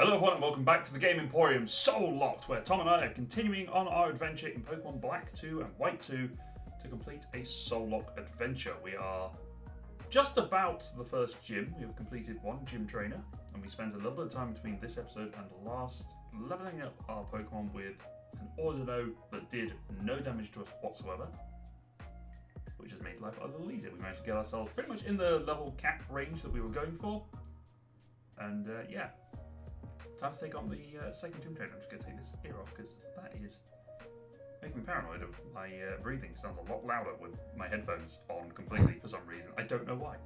Hello everyone and welcome back to the Game Emporium Soullocke, where Tom and I are continuing on our adventure in Pokémon Black 2 and White 2 to complete a Soullocke adventure. We are just about the first gym. We have completed one gym trainer, and we spent a little bit of time between this episode and the last leveling up our Pokémon with an Ordino that did no damage to us whatsoever, which has made life a little easier. We managed to get ourselves pretty much in the level cap range that we were going for, and yeah. Time to take on the second gym trainer. I'm just going to take this ear off because that is making me paranoid of my breathing. Sounds a lot louder with my headphones on completely for some reason. I don't know why.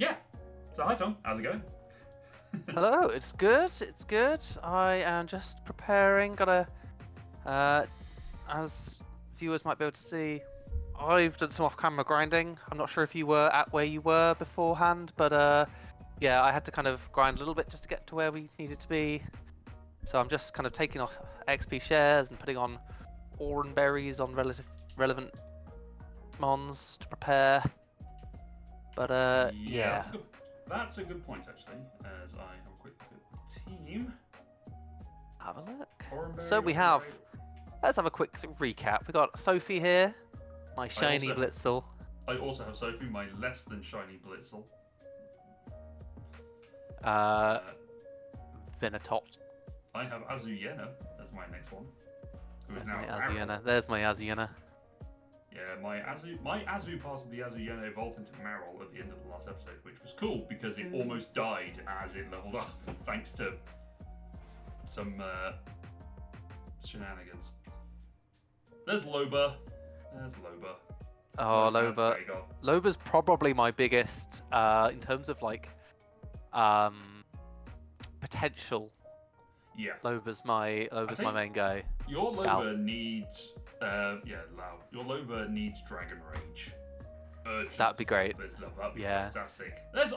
Yeah. So hi Tom, how's it going? Hello, it's good. It's good. I am just preparing. As viewers might be able to see, I've done some off-camera grinding. I'm not sure if you were at where you were beforehand, but yeah, I had to kind of grind a little bit just to get to where we needed to be. So I'm just kind of taking off XP shares and putting on Oran berries on relevant mons to prepare. But yeah. That's a good point actually, as I have a quick look at the team. Have a look. Oran So we berry, have, Oran let's have a quick recap. We got Sophie here, my shiny also- Blitzel. berry. I also have Sophie, my less than shiny Blitzel. Venetot. I have Azuyena as my next one, who is There's now my Arrow. Azuyena. There's my Azuyena. Yeah, my Azu part of the Azuyena evolved into Marill at the end of the last episode, which was cool because it almost died as it leveled up, thanks to some shenanigans. There's Loba. Oh, There Loba. you go. Loba's probably my biggest in terms of like potential. Yeah. Loba's my main guy. Your Loba needs Your Loba needs Dragon Rage. Urgent. That'd be great. Let's love that. Be Yeah. fantastic. There's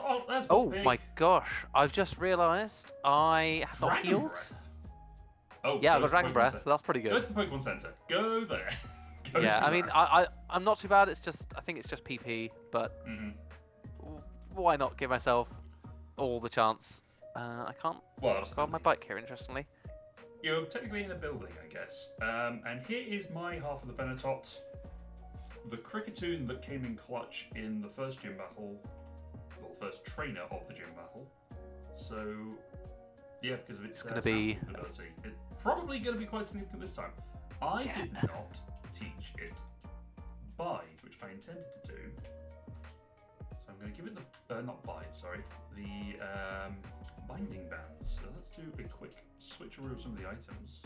Oh Pig. my gosh! I've just realised I have not Dragon healed. Breath. Oh Yeah, go I've got to Dragon Pokemon Breath, Center. so that's pretty Go good. to the Pokemon Center. Go there. Go Yeah, to I mean, that. I'm not too bad. It's just I think it's just PP, but why not give myself all the chance? I can't. Well, I've got my bike here, interestingly. You're technically in a building, I guess. And here is my half of the Venetot. The Cricketoon that came in clutch in the first gym battle, well, the first trainer of the gym battle. So, yeah, because of its It's gonna be ability. It's probably going to be quite significant this time. I did not teach it Bide, which I intended to do. So I'm going to give it the, not Bide, sorry, the binding bands. So let's do a quick switcheroo of some of the items.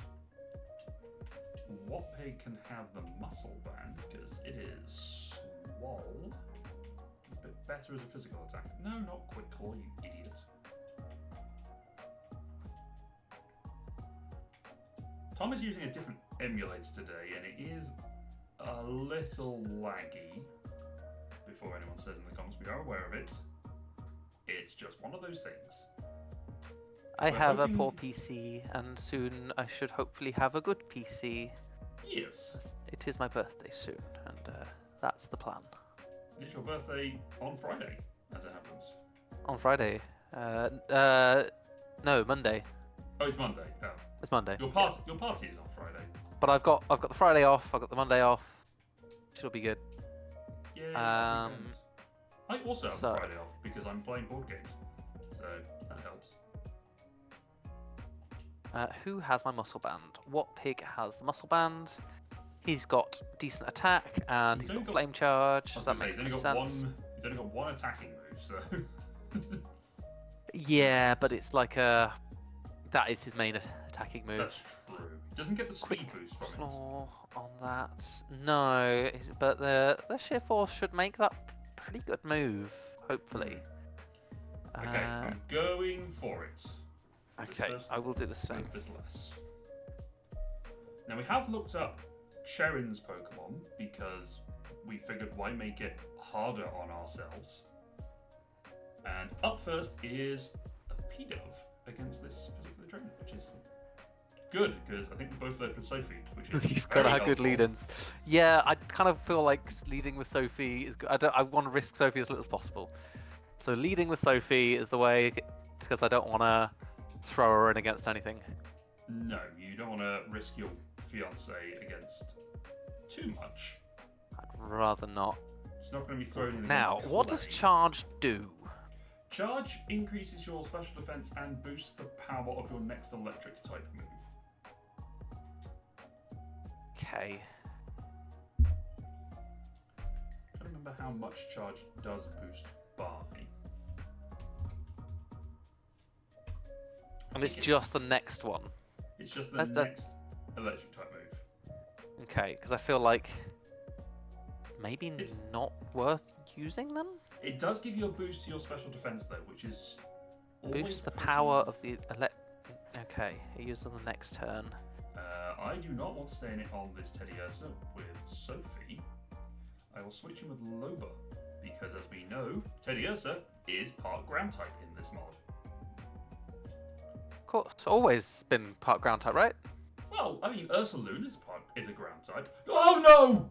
What pig can have the muscle band? Because it is swole. A bit better as a physical attack. No, not quick claw, you idiot. Tom is using a different emulator today, and it is a little laggy. Before anyone says in the comments, we are aware of it. It's just one of those things. I We're have hoping- a poor PC, and soon I should hopefully have a good PC. Yes. It is my birthday soon, and that's the plan. It's your birthday on Friday, as it happens. On Friday. No, Monday. Oh, it's Monday. Oh. It's Monday. Your party is on Friday. But I've got the Friday off. I've got the Monday off. Should be good. Yeah. I also have so- Friday off because I'm playing board games, so that helps. Who has my muscle band? What pig has the muscle band? He's got decent attack and He's he's got only got- flame charge. I was So that gonna makes say, no sense. He's only got one attacking move, so. Yeah, but it's like that is his main attacking move. That's true. He doesn't get the speed Quick boost from it. claw on that. No, but the sheer force should make that pretty good move. Hopefully. Okay, I'm going for it. Okay, First, I will do the same. make this less. Now we have looked up Cherin's Pokemon because we figured why make it harder on ourselves. And up first is a P-Dove against this particular trainer, which is good because I think we both led with Sophie, which is You've very got to have good helpful. lead-ins. Yeah, I kind of feel like leading with Sophie is good. I want to risk Sophie as little as possible. So leading with Sophie is the way. because I don't want to throw her in against anything. No, you don't want to risk your fiance against too much. I'd rather not. It's not going to be thrown in Now, against what does Clay. charge do? Charge increases your special defense and boosts the power of your next electric type move. Okay. I don't remember how much charge does boost by. And it's just the next one. It's just the That's- next electric type move. Okay, because I feel like maybe not worth using them? It does give you a boost to your special defense though, which is Boosts the pretty- power of the Okay, use on the next turn. I do not want to stay in it on this Teddy Ursa with Sophie. I will switch him with Loba, because as we know, Teddy Ursa is part ground type in this mod. Of course, always been part ground type, right? Well, I mean, Ursalune is a ground type. Oh no!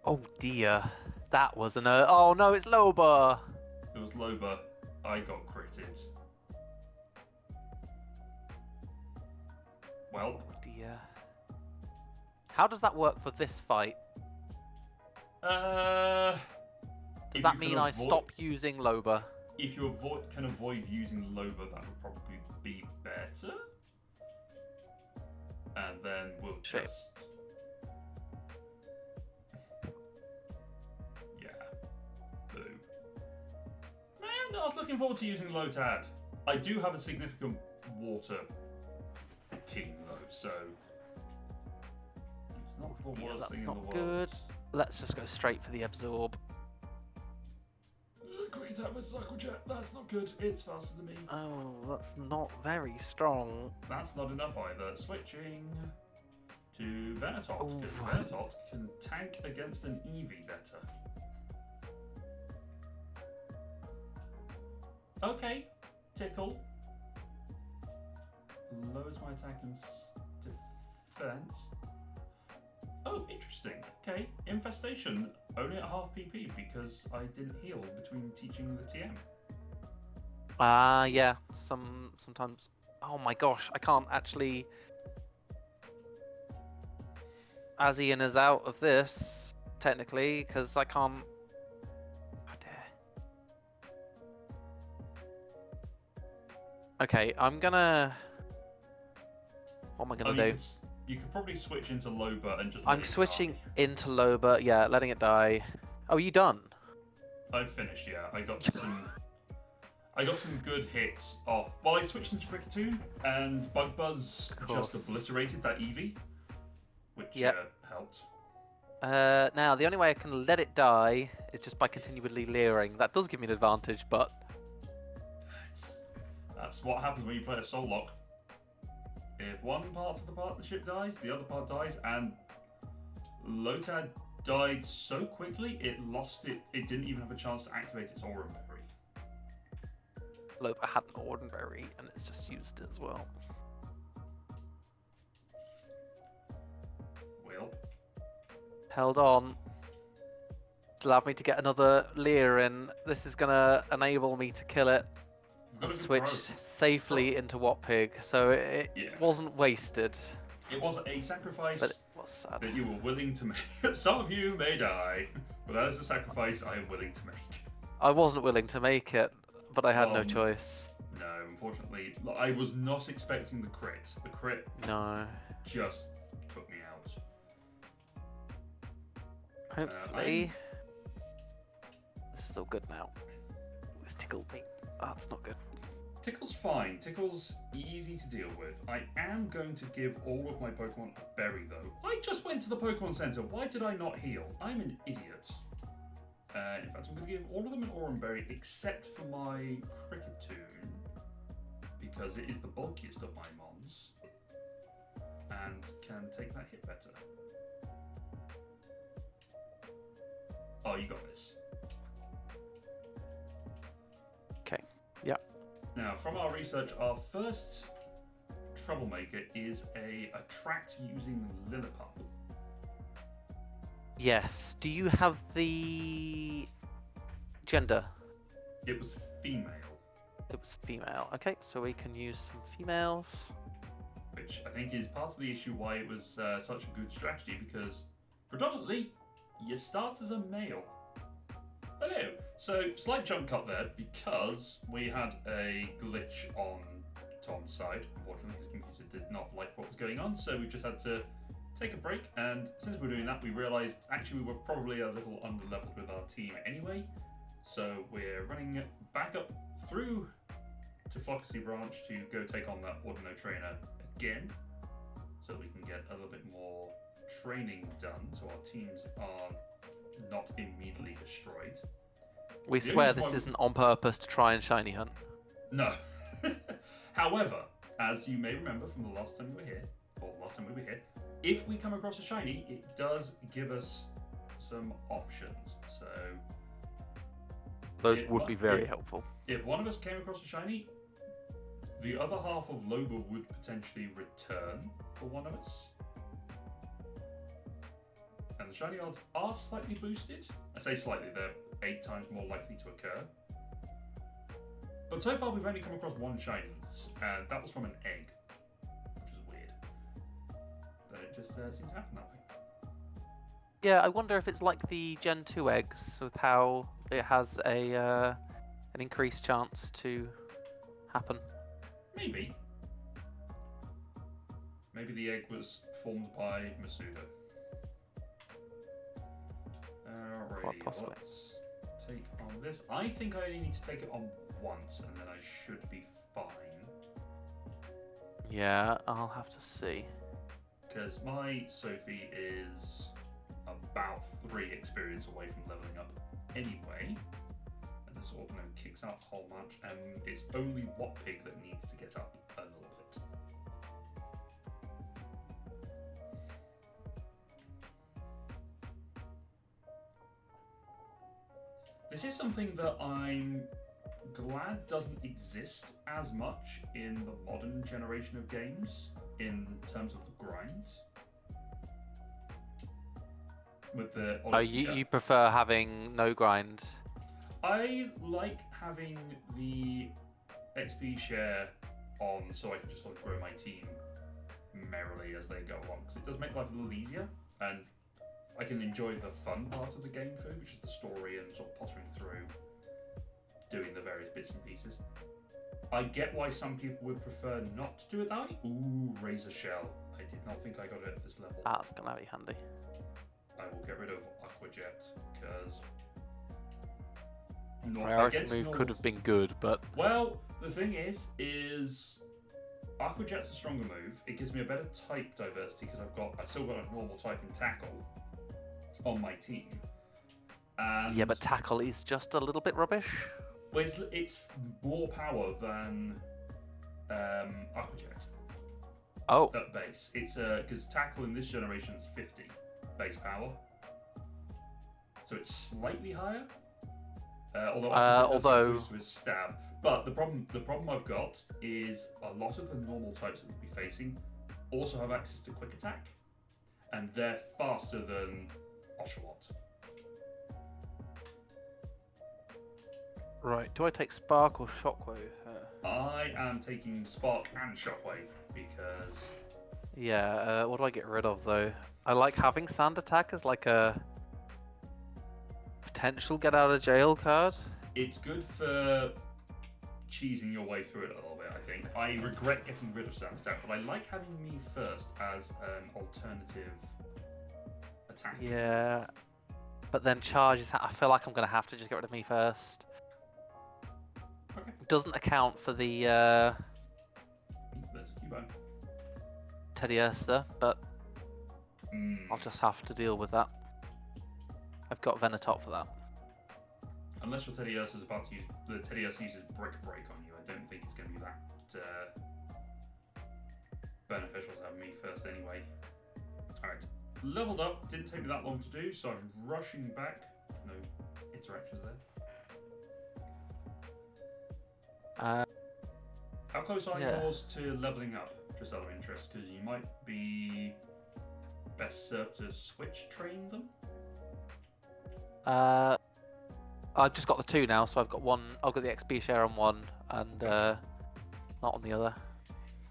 Oh dear, that was an oh no, it's Loba. It was Loba. I got critted. Well, Oh dear. How does that work for this fight? does Does that mean I stop using Loba? If you can avoid using Loba, that would probably be better. And then we'll Sure. just... Yeah. Boo. Man, I was looking forward to using Lotad. I do have a significant water team, though, so... It's not the Yeah, worst that's thing in not the world. good. Let's just go straight for the absorb. Quick attack versus Aquajet. That's not good. It's faster than me. Oh, that's not very strong. That's not enough either. Switching to Venetot, Ooh. because Venetot can tank against an Eevee better. Okay, Tickle. Lowers my attack and defense. Oh, interesting. Okay, Infestation, only at half PP because I didn't heal between teaching the TM. Yeah. Sometimes. Oh my gosh, I can't actually. As Ian is out of this, technically, because I can't. Oh dear. Okay, I'm gonna. What am I gonna do? You could probably switch into Loba and just let I'm it switching die. into Loba. Yeah, letting it die. Oh, are you done? I've finished, yeah. I got some good hits off. Well, I switched into Cricketune and Bug Buzz Of just course. obliterated that Eevee, which Yep. helped. Now, the only way I can let it die is just by continually leering. That does give me an advantage, but That's what happens when you play a Soullocke. If one part of the partnership dies, the other part dies, and Lotad died so quickly it lost it. It didn't even have a chance to activate its Aura Berry. Loba had an ordinary, and it's just used it as well. Well, Held on. It's allowed me to get another leer in. This is gonna enable me to kill it. we've got a good Switch throw. safely into Watpig, so it Yeah. wasn't wasted, It was a sacrifice but it was sad. that you were willing to make. Some of you may die, but that is a sacrifice I am willing to make. I wasn't willing to make it, but I had no Um, choice. No, unfortunately, I was not expecting the crit. The crit No. just took me out. Hopefully, this is all good now. This tickled me. Oh, that's not good. Tickle's fine. Tickle's easy to deal with. I am going to give all of my Pokemon a berry, though. I just went to the Pokemon Center. Why did I not heal? I'm an idiot. In fact, I'm going to give all of them an Aurum Berry, except for my Cricketune, because it is the bulkiest of my mons, and can take that hit better. Oh, you got this. Okay. Yep. Now, from our research, our first troublemaker is a attract using Lillipup. Yes. Do you have the gender? It was female. It was female. Okay, so we can use some females. Which I think is part of the issue why it was such a good strategy, because predominantly you start as a male. Hello. So slight jump cut there because we had a glitch on Tom's side. Unfortunately, his computer did not like what was going on, so we just had to take a break. And since we're doing that, we realised actually we were probably a little underleveled with our team anyway. So we're running back up through to Flockacy Branch to go take on that Ordino trainer again, so that we can get a little bit more training done, so our teams are not immediately destroyed. We swear this isn't on purpose to try and shiny hunt. No. However, as you may remember from the last time we were here, or last time we were here, if we come across a shiny, it does give us some options. So those would be very helpful. If one of us came across a shiny, the other half of Loba would potentially return for one of us. And the shiny odds are slightly boosted. I say slightly, they're 8 times more likely to occur. But so far we've only come across one shiny, and that was from an egg, which is weird. But it just seems to happen that way. Yeah, I wonder if it's like the Gen 2 eggs, with how it has an increased chance to happen. Maybe. Maybe the egg was formed by Masuda. Alrighty, let's take on this. I think I only need to take it on once, and then I should be fine. Yeah, I'll have to see. Because my Sophie is about 3 experience away from leveling up anyway. And this Ordino kicks out the whole match, and it's only Wattpig that needs to get up a little bit. This is something that I'm glad doesn't exist as much in the modern generation of games in terms of the grind. With the you prefer having no grind? I like having the XP share on so I can just sort of grow my team merrily as they go along, because it does make life a little easier, and I can enjoy the fun part of the game through, which is the story and sort of pottering through, doing the various bits and pieces. I get why some people would prefer not to do it that way. Ooh, Razor Shell. I did not think I got it at this level. That's gonna be handy. I will get rid of Aqua Jet, because priority move could have been good, but... Well, the thing is Aqua Jet's a stronger move. It gives me a better type diversity, because I've still got a normal type in Tackle on my team. And yeah, but Tackle is just a little bit rubbish. Well, it's more power than Aqua Jet. Oh. At base. It's because Tackle in this generation is 50 base power. So it's slightly higher. Although boost with stab. But the problem I've got is a lot of the normal types that we'll be facing also have access to quick attack, and they're faster than Oshawott. Right, do I take Spark or Shockwave? I am taking Spark and Shockwave because... Yeah, what do I get rid of though? I like having Sand Attack as like a potential get out of jail card. It's good for cheesing your way through it a little bit, I think. I regret getting rid of Sand Attack, but I like having me first as an alternative attack. Yeah, but then charges, I feel like I'm going to have to just get rid of me first. Okay. It doesn't account for the There's a Cubone. Teddiursa, but I'll just have to deal with that. I've got Venatop for that. Unless your Teddiursa is about to use... The Teddiursa uses Brick Break on you, I don't think it's going to be that beneficial to have me first anyway. Alright. Leveled up, didn't take me that long to do, so I'm rushing back. No interactions there. How close are yours to leveling up, just out of interest? Because you might be best served to switch train them. I've just got the 2 now, so I've got one. I've got the XP share on one. and Gotcha. not on the other.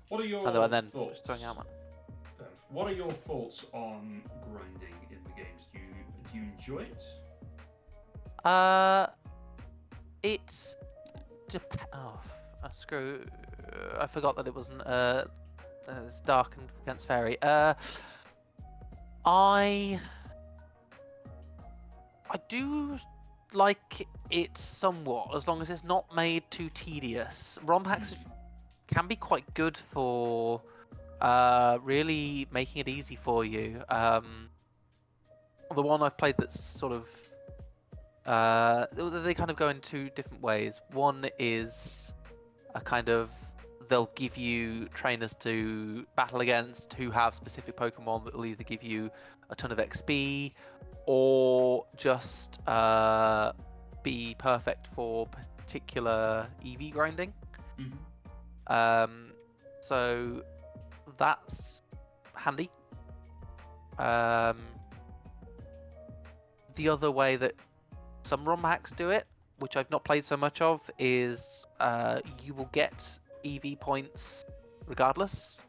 What are your And then thoughts? just throwing out one. What are your thoughts on grinding in the games? Do you enjoy it? It's screw. I forgot that it wasn't. It's dark and against fairy. I do like it somewhat, as long as it's not made too tedious. ROM hacks can be quite good for really making it easy for you. The one I've played that's sort of they kind of go in two different ways. One is a kind of they'll give you trainers to battle against who have specific Pokemon that will either give you a ton of XP or just be perfect for particular EV grinding. So that's handy. The other way that some ROM hacks do it, which I've not played so much of, is you will get EV points regardless,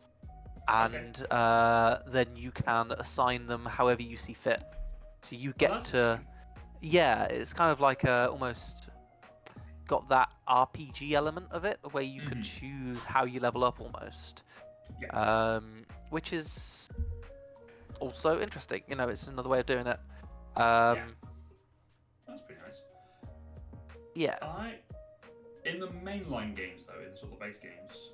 and then you can assign them however you see fit. So you get to, yeah, it's kind of like almost got that RPG element of it, where you can choose how you level up almost, which is also interesting. You know, it's another way of doing it. That's pretty nice. Yeah. In the mainline games, though, in the sort of base games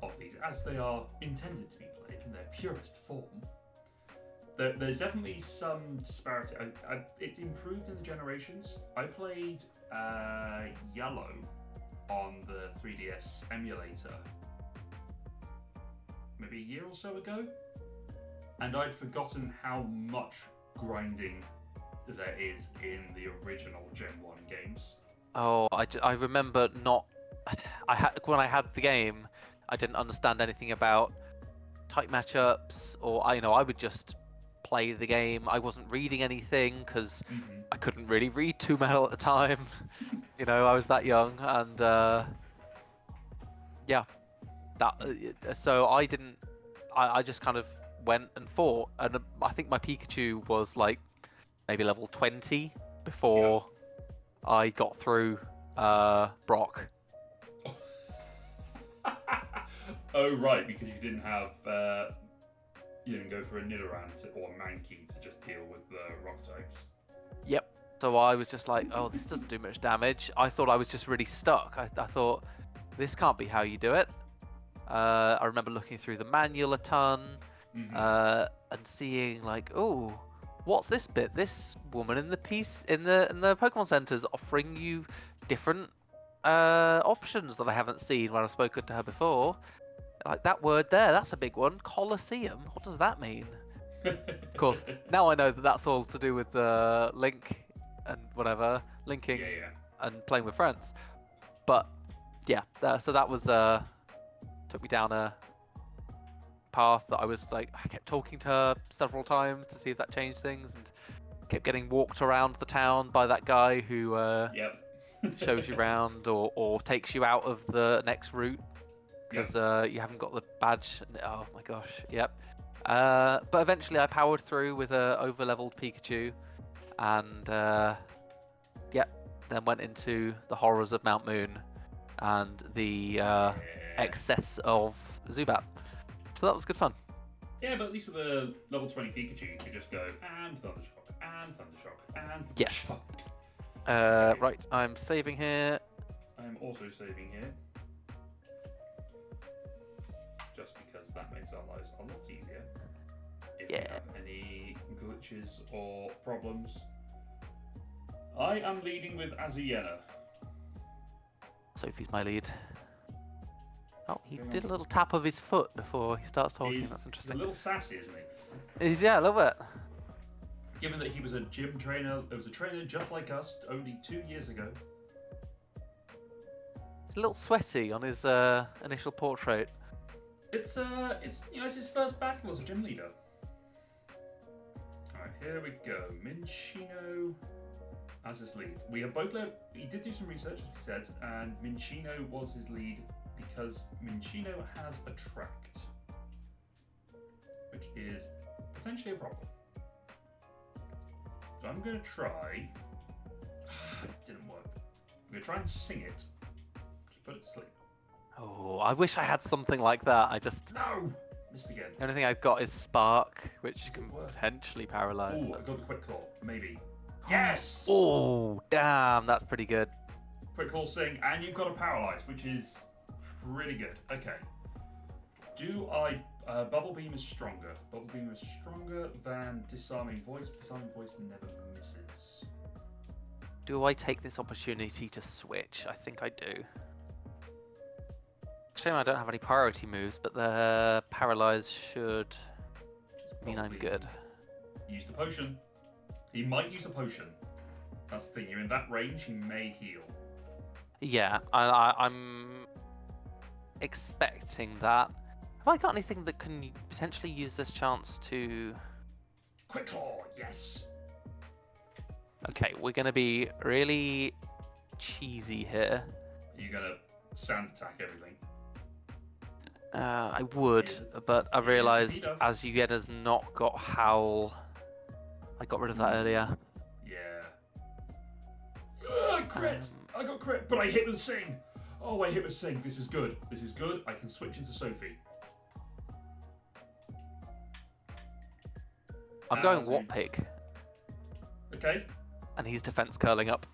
of these, as they are intended to be played in their purest form, there's definitely some disparity. It's improved in the generations. I played Yellow on the 3DS emulator maybe a year or so ago, and I'd forgotten how much grinding there is in the original Gen 1 games. Oh, I remember not. When I had the game, I didn't understand anything about type matchups, or I would just play the game. I wasn't reading anything because I couldn't really read 2-metal at the time. I was that young, and so I didn't. I just kind of went and fought, and I think my Pikachu was like maybe level 20 before I got through Brock. Oh right, because you didn't have you didn't go for a Nidoran or a Mankey to just deal with the rock types. Yep. So I was just like, oh, this doesn't do much damage. I thought I was just really stuck. I thought this can't be how you do it. I remember looking through the manual a ton and seeing like, oh, what's this bit? This woman in the Pokemon Center's offering you different options that I haven't seen when I've spoken to her before. Like that word there, that's a big one. Colosseum. What does that mean? Of course, now I know that that's all to do with Link and whatever, linking and playing with friends. But yeah, so that was took me down a path that I was like, I kept talking to her several times to see if that changed things, and kept getting walked around the town by that guy who shows you around or takes you out of the next route because you haven't got the badge. Oh my gosh, but eventually I powered through with a over-leveled Pikachu, and then went into the horrors of Mount Moon and the excess of Zubat. So that was good fun. Yeah, but at least with a level 20 Pikachu, you could just go and Thundershock and Thundershock and Thundershock. Yes. Right, I'm saving here. I'm also saving here. Just because that makes our lives a lot easier. If we have any glitches or problems. I am leading with Azuyena. Sophie's my lead. Oh, he did a little tap of his foot before he starts talking. That's interesting. He's a little sassy, isn't he? Yeah, a little bit. Given that he was a gym trainer, it was a trainer just like us only 2 years ago. He's a little sweaty on his initial portrait. It's his first battle as a gym leader. Alright, here we go. Minchino. as his lead. We have both led. He did do some research, as we said, and Minccino was his lead because Minccino has Attract, which is potentially a problem. So I'm going to try. It didn't work. I'm going to try and sing it. Just put it to sleep. Oh, I wish I had something like that. I just... No! Missed again. The only thing I've got is Spark, which Does can it work? potentially paralyze. Oh, I got the Quick Claw. Maybe. Yes! Oh, damn, that's pretty good. Quick Claw Sing, and you've got a Paralyze, which is pretty good. Okay. Do I... Bubble Beam is stronger. Bubble Beam is stronger than Disarming Voice. Disarming Voice never misses. Do I take this opportunity to switch? I think I do. Shame I don't have any priority moves, but the paralyze should mean I'm good. Use the potion. He might use a potion. That's the thing. You're in that range. He may heal. Yeah, I'm expecting that. Have I got anything that can potentially use this chance to... Quick Claw, yes. Okay, we're going to be really cheesy here. Are you going to sand attack everything? I would, but I realised as you get has not got Howl. I got rid of that earlier. Yeah. Crit! I got crit, but I hit with Sing. Oh, I hit with Sing. This is good. This is good. I can switch into Sophie. I'm going What Pig. Okay. And he's defense curling up.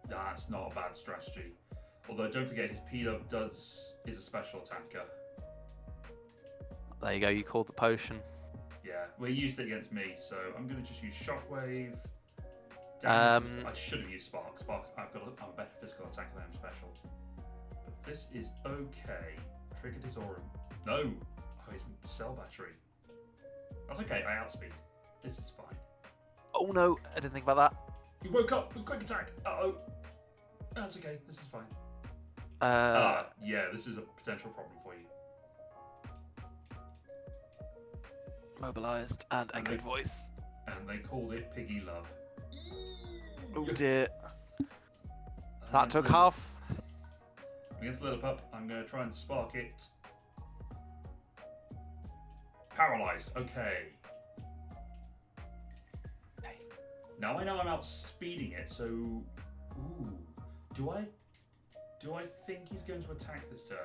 That's not a bad strategy. Although don't forget his P-Dove is a special attacker. There you go, you called the potion. Yeah, well he used it against me, so I'm gonna just use Shockwave. I should have used Spark. I'm a better physical attacker than I'm special. But this is okay. Triggered his Aurum. No! Oh, his cell battery. That's okay, I outspeed. This is fine. Oh no, I didn't think about that. He woke up with quick attack. Uh-oh. That's okay, this is fine. Yeah, this is a potential problem for you. Mobilized and echoed voice. And they called it Piggy Love. Oh dear. That took half. Against Lillipup, I'm going to try and spark it. Paralyzed. Okay. Now I know I'm outspeeding it, so... Ooh. Do I think he's going to attack this turn?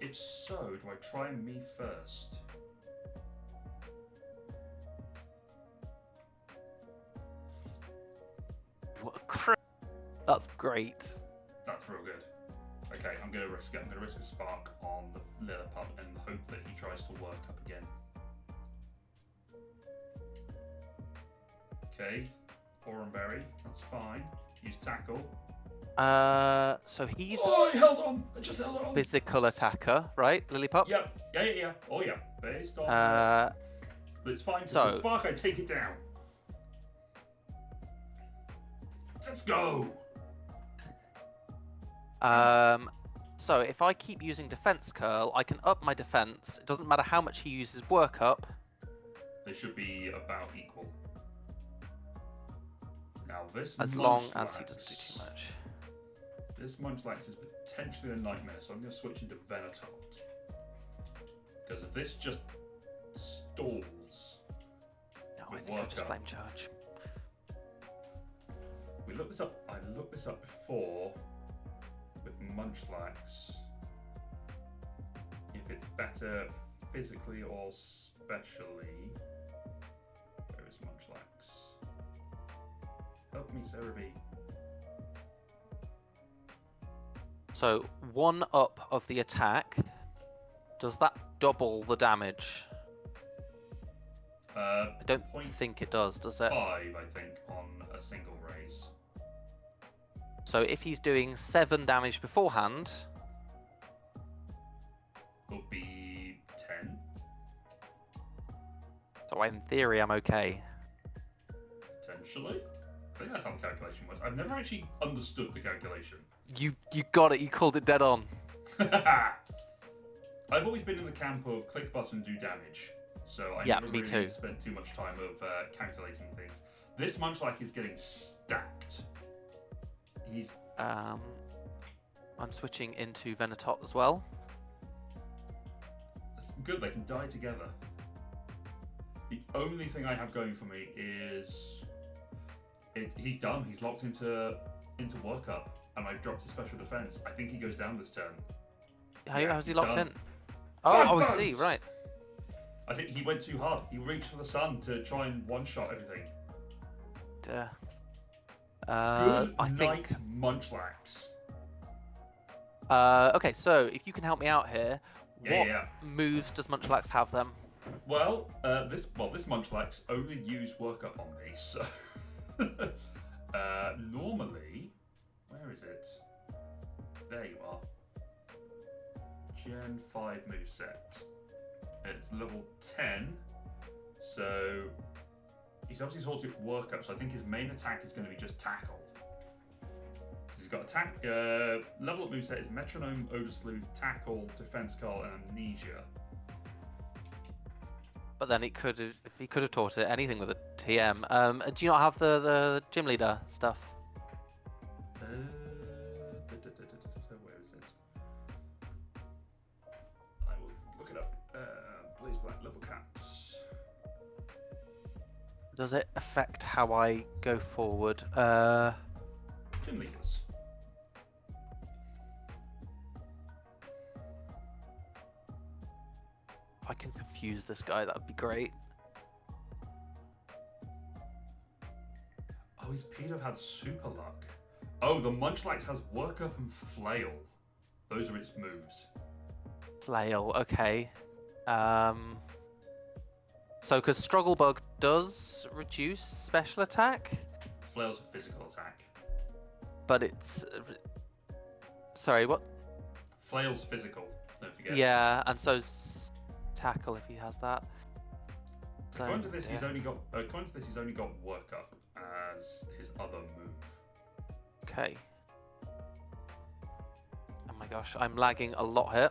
If so, do I try me first? What a crap. That's great. That's real good. Okay, I'm going to risk it. I'm going to risk a spark on the Lillipup and hope that he tries to work up again. Okay, Aurum Berry, that's fine. Use Tackle. So he's Oh, I held on! I just held on! physical attacker, right, Lillipup? Yep, yeah. Oh, yeah. Based on... but it's fine, so with the spark, I take it down. Let's go! So if I keep using Defense Curl, I can up my defense. It doesn't matter how much he uses Work Up. They should be about equal. Now this As Munchlax, long as he doesn't do too much. This Munchlax is potentially a nightmare, so I'm going to switch into Venutot. Because if this just stalls... No, I think I'll just Flame Charge. We looked this up. I looked this up before with Munchlax. If it's better physically or specially. Where is Munchlax? Help me, Sarah B. So 1 up of the attack. Does that double the damage? I don't think it does it? 5, I think, on a single raise. So if he's doing 7 damage beforehand... It'll be 10. So in theory, I'm okay. Potentially. I think that's how the calculation works. I've never actually understood the calculation. You got it. You called it dead on. I've always been in the camp of click button, do damage. so I Yeah, never me really too. need to spend too much time of calculating things. This Munchlax is getting stacked. He's I'm switching into Venetot as well. good. They can die together. The only thing I have going for me is he's done. He's locked into workup, and I've dropped his special defense. I think he goes down this turn. How's he he's locked done. in? Oh, I see. Right. I think he went too hard. He reached for the sun to try and one-shot everything. Good I night, think. Munchlax. Okay, so if you can help me out here, what Yeah. moves does Munchlax have then? Well, this Munchlax only used workup on me, so normally, where is it? There you are. Gen 5 moveset. It's level 10, so he's obviously taught it workup. So I think his main attack is going to be just tackle. He's got attack. Level up moveset is metronome, odor sleuth, tackle, defense call, and amnesia. But then if he could have taught it anything with a TM. Do you not have the gym leader stuff? Where is it? I will look it up. Blaze Black level caps. Does it affect how I go forward? Gym leaders. If I can confuse this guy, that would be great. Oh, his Pedo had super luck. Oh, the Munchlax has workup and flail. Those are its moves. Flail, okay. So, because Struggle Bug does reduce special attack, Flail's a physical attack. but it's... Sorry, what? Flail's physical. Don't forget. Yeah, and so's Tackle if he has that. So, According to this, yeah. he's only got workup as his other move. Okay. Oh my gosh, I'm lagging a lot here.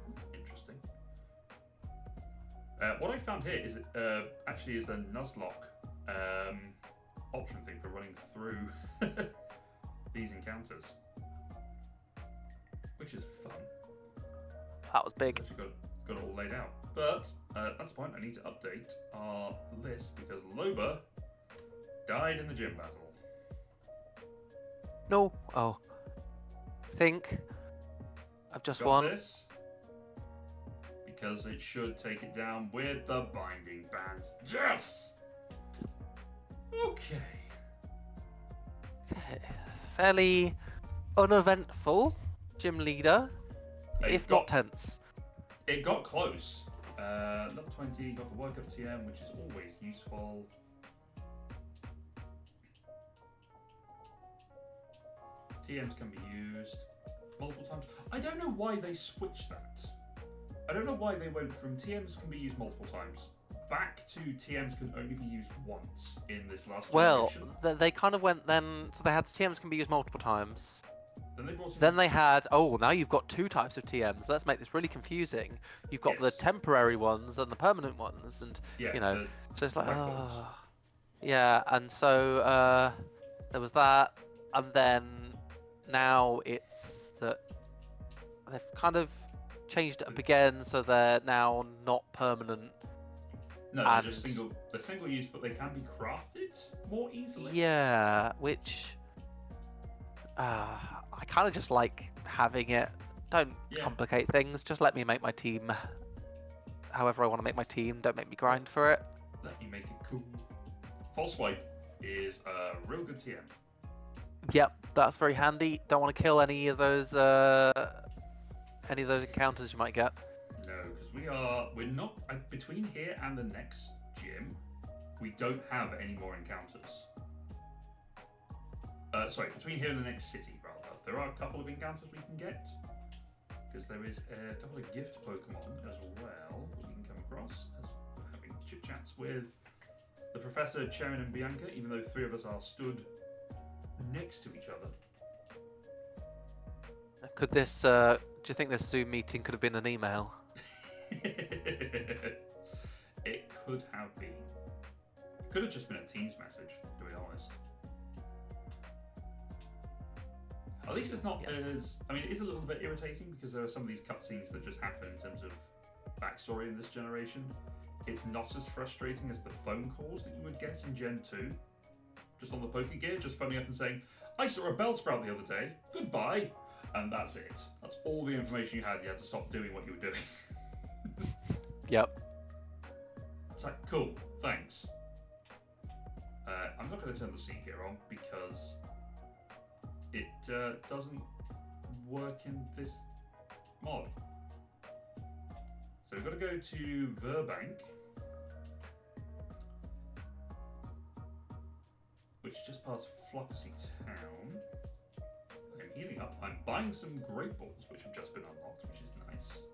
That's interesting. What I found here is actually is a Nuzlocke option thing for running through these encounters, which is fun. That was big. Actually got it all laid out. But that's the point. I need to update our list because Loba died in the gym battle. No. Oh. Think. I've just Got won. this because it should take it down with the binding bands. Yes. Okay. Fairly uneventful gym leader, if not tense. It got close. Level 20, got the workup TM, which is always useful. TMs can be used multiple times. I don't know why they switched that. I don't know why they went from TMs can be used multiple times back to TMs can only be used once in this last generation. Well, they kind of went then, so they had the TMs can be used multiple times. Then they brought in Then they had, oh, now you've got two types of TMs. Let's make this really confusing. You've got the Yes. temporary ones and the permanent ones, and yeah, you know, so it's like, records. yeah, and so there was that, and then now it's that they've kind of changed it up again, so they're now not permanent. No, they're just single. They're single use, but they can be crafted more easily. Yeah, which I kind of just like having it. Don't complicate things. Just let me make my team however I want to make my team. Don't make me grind for it. Let me make it cool. False Swipe is a real good TM. Yep, that's very handy. Don't want to kill any of those encounters you might get. No, because we're not between here and the next gym. We don't have any more encounters. Sorry, between here and the next city, rather. There are a couple of encounters we can get. Because there is a couple of gift Pokemon as well that we can come across as we're having chit-chats with the Professor, Cherin and Bianca, even though three of us are stood next to each other. Could this? Do you think this Zoom meeting could have been an email? It could have been. It could have just been a Teams message, to be honest. At least it's not as... I mean, it is a little bit irritating because there are some of these cutscenes that just happen in terms of backstory in this generation. It's not as frustrating as the phone calls that you would get in Gen 2. Just on the Pokegear, just phoning up and saying, I saw a Bellsprout the other day, goodbye. And that's it. That's all the information you had. You had to stop doing what you were doing. Yep. It's like, cool, thanks. I'm not going to turn the Seek gear on because it doesn't work in this mod. So we've got to go to Verbank, which is just past Flockasy Town. I'm healing up. I'm buying some Great Balls, which have just been unlocked, which is nice.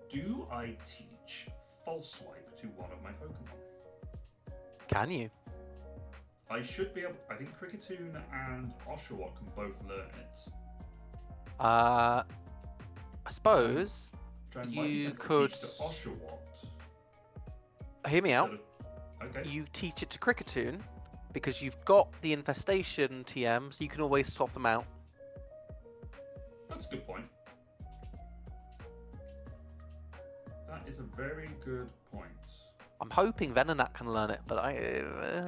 Do I teach False Swipe to one of my Pokemon? Can you? I should be able... I think Kricketune and Oshawott can both learn it. I suppose Which I might be you tempted to could... teach to Oshawott. Hear me out. Okay. You teach it to Kricketune because you've got the infestation TM, so you can always swap them out. That's a good point. That is a very good point. I'm hoping Venonat can learn it, but I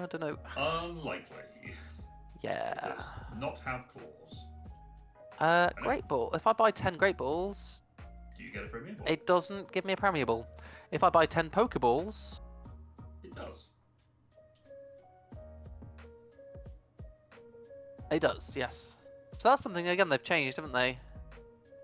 don't know. Unlikely. Yeah. It does not have claws. Great Ball. If I buy 10 Great Balls, Do you get a premium ball? it doesn't give me a Premier Ball. If I buy 10 Pokeballs, It does. it does, yes. So that's something, again, they've changed, haven't they?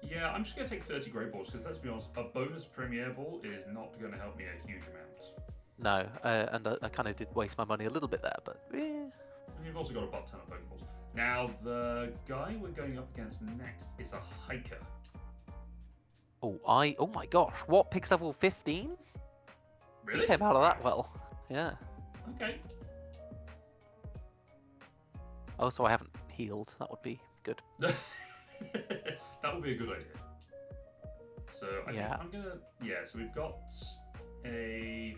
Yeah, I'm just going to take 30 Great Balls because let's be honest, a bonus Premier Ball is not going to help me a huge amount. No, and I kind of did waste my money a little bit there, but eh. And you've also got a butt ton of Pokeballs. Now, the guy we're going up against next is a hiker. Oh my gosh, what picks level 15? Really? He came out of that well. Yeah. Okay. Oh, so I haven't healed. That would be good. That would be a good idea. So I think I'm gonna... Yeah, so we've got a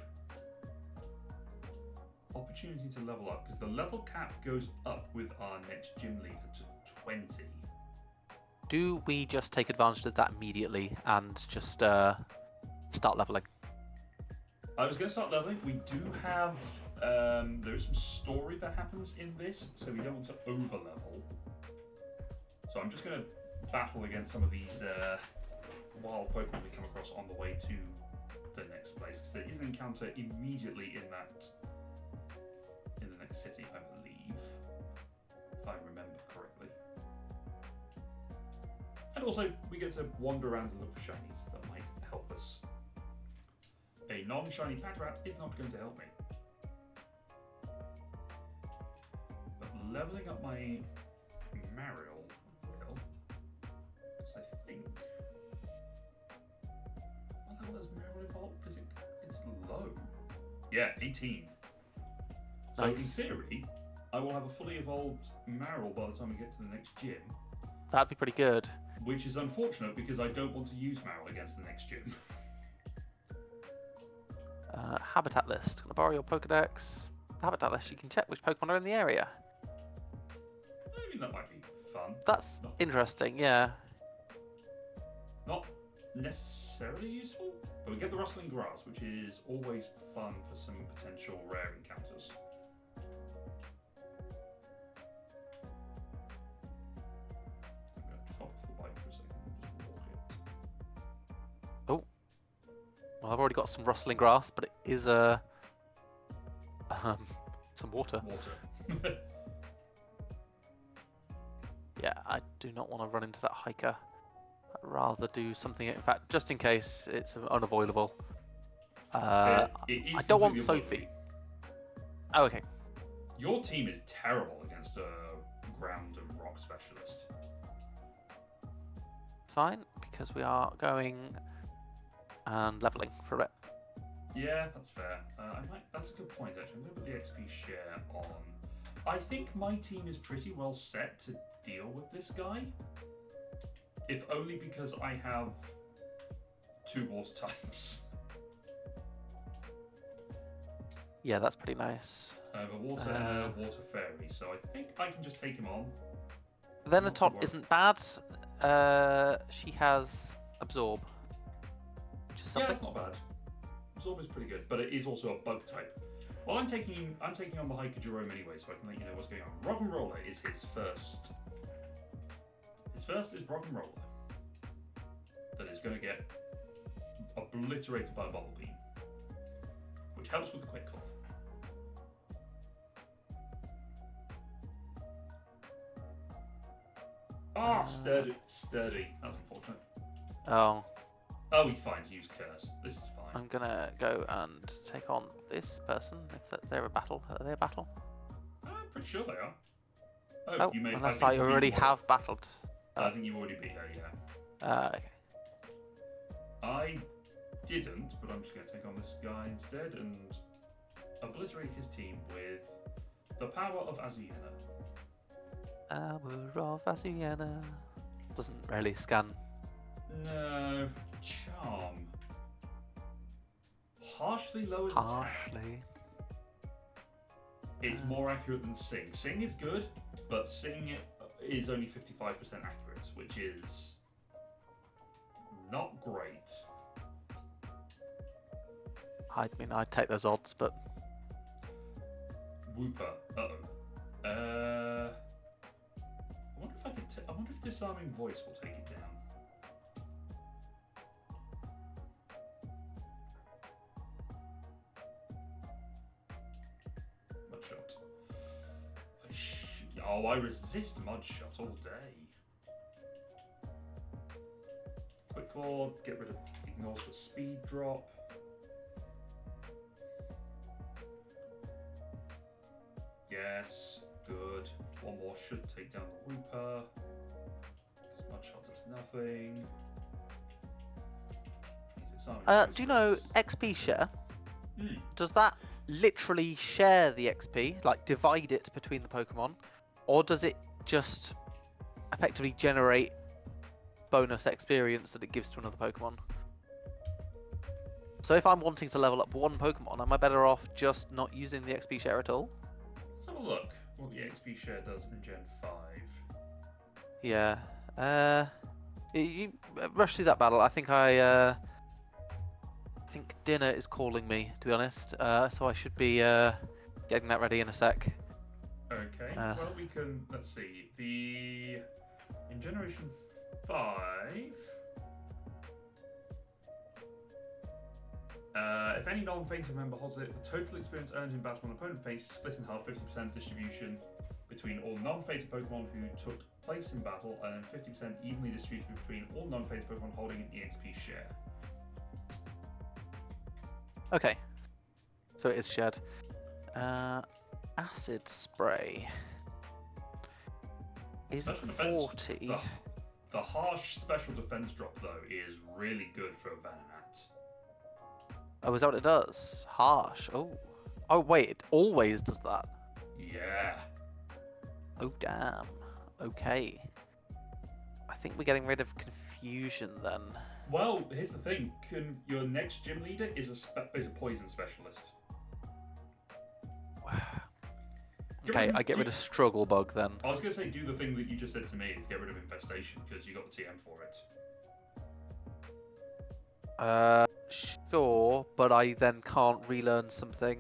opportunity to level up because the level cap goes up with our next gym leader to 20. Do we just take advantage of that immediately and just start leveling? I was going to start leveling. We do have... there is some story that happens in this, so we don't want to over-level. So I'm just going to battle against some of these wild Pokemon we come across on the way to the next place. Because there is an encounter immediately in the next city, I believe. If I remember correctly. And also, we get to wander around and look for shinies that might help us. A non-shiny Patrat is not going to help me. But leveling up my Marill will. Because I think... What the hell does Marill evolve? It's low. Yeah, 18. So Nice. in theory, I will have a fully evolved Marill by the time we get to the next gym. That'd be pretty good. Which is unfortunate because I don't want to use Marill against the next gym. Habitat list. Gonna borrow your Pokedex. Habitat list. You can check which Pokemon are in the area. I mean, that might be fun. That's Not- interesting. Yeah. Not necessarily useful, but we get the rustling grass, which is always fun for some potential rare encounters. I'm going to just hop off the bike for a second and just walk it. Well, I've already got some rustling grass, but it is some water. Water. Yeah, I do not want to run into that hiker. I'd rather do something. In fact, just in case it's unavoidable. It is I don't want completely Sophie. avoidable. Oh, okay. Your team is terrible against a ground and rock specialist. Fine, because we are going and leveling for it. Yeah, that's fair. That's a good point, actually. I'm going to put the XP share on. I think my team is pretty well set to deal with this guy. If only because I have 2 water types. Yeah, that's pretty nice. I have a water and a water fairy, so I think I can just take him on. Venatop isn't bad. She has Absorb, which is Yeah, something. that's not bad. Absorb is pretty good, but it is also a bug type. Well, I'm taking on the Hiker Jerome anyway, so I can let you know what's going on. Rock and Roller is his first. His first is Rock and Roller. That is going to get obliterated by a Bubble Beam, which helps with the Quick Claw. Sturdy. That's unfortunate. Oh. Oh, he's fine to use Curse. This is fine. I'm gonna go and take on this person. If they're a battle, are they a battle? I'm pretty sure they are. Oh, you may. unless I already have battled. I think you've already beat her. Yeah. Okay. I didn't, but I'm just going to take on this guy instead and obliterate his team with the power of Azuyena. Hour of Azuyena. Doesn't really scan. No. Charm. Harshly lowers attack. Harshly. It's more accurate than Sing. Sing is good, but Sing is only 55% accurate, which is not great. I mean, I'd take those odds, but... Whooper. Uh-oh. I wonder if I could... I wonder if Disarming Voice will take it down. Mudshot. Oh, I resist Mudshot all day. Quick Claw, get rid of... Ignores the speed drop. Yes, good. One more should take down the Whooper. Because Mudshot does nothing. Do you know XP share? Hmm. Does that literally share the XP, like divide it between the Pokemon? Or does it just effectively generate bonus experience that it gives to another Pokemon? So if I'm wanting to level up one Pokemon, am I better off just not using the XP share at all? Let's have a look what the XP share does in Gen 5. Yeah. You rush through that battle. I think dinner is calling me, to be honest. So I should be getting that ready in a sec. Okay, well we can, let's see, in Generation 5, if any non-fainting member holds it, the total experience earned in battle when an opponent faints is split in half, 50% distribution between all non-fated Pokemon who took place in battle, and 50% evenly distributed between all non-fated Pokemon holding an EXP share. Okay. So it is shared. Acid Spray is Special defense, 40. the harsh special defense drop, though, is really good for a Venonat. Oh, is that what it does? Harsh. Oh. Oh, wait, it always does that. Yeah. Oh, damn. Okay. I think we're getting rid of Confusion then. Well, here's the thing. Your next gym leader is a poison specialist. Okay, I get rid of Struggle Bug then. I was going to say do the thing that you just said to me, is get rid of Infestation, because you got the TM for it. Sure, but I then can't relearn something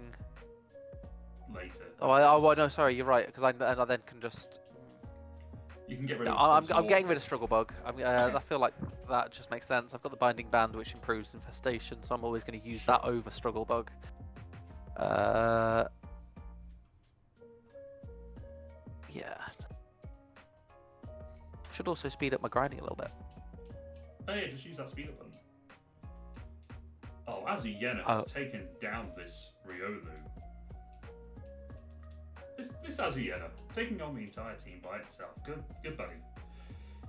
Later. Oh, no, sorry, you're right, because I then can just... You can get rid No, of... I'm getting rid of Struggle Bug. Okay. I feel like that just makes sense. I've got the Binding Band, which improves Infestation, so I'm always going to use that over Struggle Bug. Yeah. Should also speed up my grinding a little bit. Oh yeah, just use that speed up button. Oh, Azuyena has taken down this Riolu. This Azuyena, taking on the entire team by itself. Good buddy.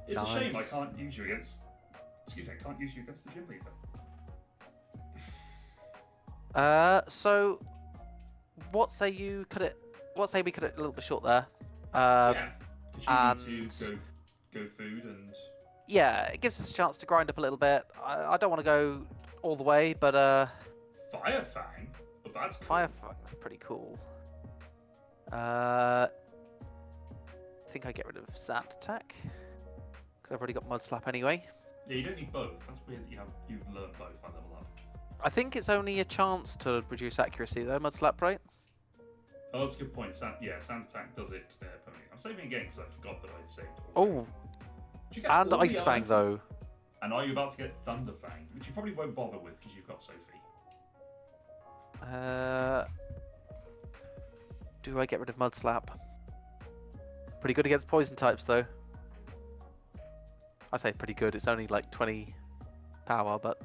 It's a shame I can't use you against... Excuse me, I can't use you against the gym leader. So... What say you cut it... let's say we cut it a little bit short there. Yeah, because you need and- to go food and. Yeah, it gives us a chance to grind up a little bit. I don't want to go all the way, but Fire Fang? Oh, that's cool. Fire Fang's pretty cool. I think I get rid of Sand Attack because I've already got Mud Slap anyway. Yeah, you don't need both. That's weird that you've learned both by level up. I think it's only a chance to reduce accuracy though, Mud Slap, right? Oh, that's a good point. Sand Attack does it permanently. I'm saving again because I forgot that I'd saved it. Oh, Did you get and all Ice the Fang items? though. And are you about to get Thunder Fang, which you probably won't bother with because you've got Sophie? Do I get rid of Mud Slap? Pretty good against poison types though. I say pretty good. It's only like 20 power, but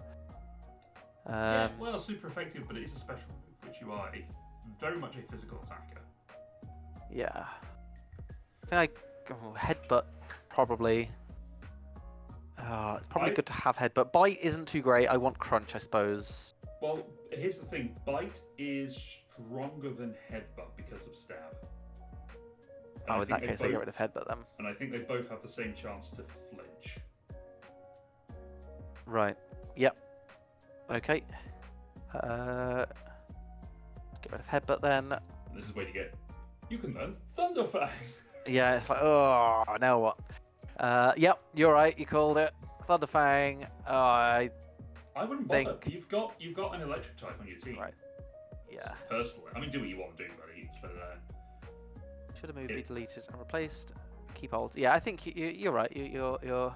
Yeah, well, super effective, but it is a special move, which you are very much a physical attacker. yeah. I think Headbutt probably. It's probably good to have Headbutt. Bite isn't too great. I want Crunch, I suppose. Well, here's the thing. Bite is stronger than Headbutt because of Stab. And Oh, I in think that they case, I get rid of Headbutt then. And I think they both have the same chance to flinch. Right. Yep. Okay. Let's get rid of Headbutt then. And this is where you can learn Thunder Fang. Yeah, it's like, oh, now what? Yep, you're right. You called it. Thunderfang. I wouldn't bother. Think- You've got an electric type on your team. Right. Yeah. Personally, I mean, do what you want to do, buddy. But Should have moved, be deleted and replaced. Keep hold. Yeah, I think you're right. You're. got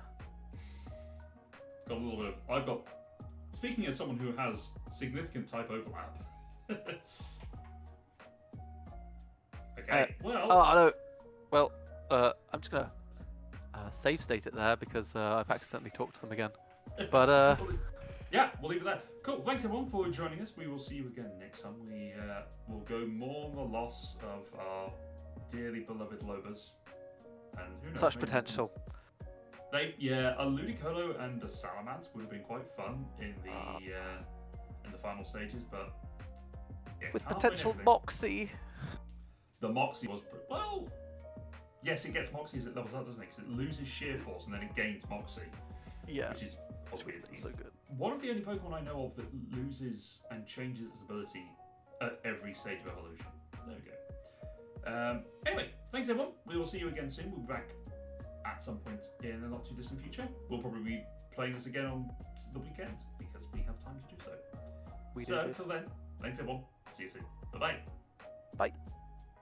a little bit of. I've got. Speaking as someone who has significant type overlap. Okay. Well. Oh no. Well, I'm just gonna save state it there because I've accidentally talked to them again. But Yeah, we'll leave it there. Cool. Thanks everyone for joining us. We will see you again next time. We will go more on the loss of our dearly beloved Lobas. And who knows? such maybe potential. a Ludicolo and a Salamence would have been quite fun in the final stages, but yeah, With can't win potential everything. Moxie. The Moxie was well. Yes, it gets Moxie as it levels up, doesn't it? Because it loses Sheer Force and then it gains Moxie, Yeah. which is obvious. It's so good. One of the only Pokemon I know of that loses and changes its ability at every stage of evolution. There we go. Anyway, thanks everyone. We will see you again soon. We'll be back at some point in the not too distant future. We'll probably be playing this again on the weekend because we have time to do so. We so do. until then, thanks everyone. See you soon. Bye-bye. Bye.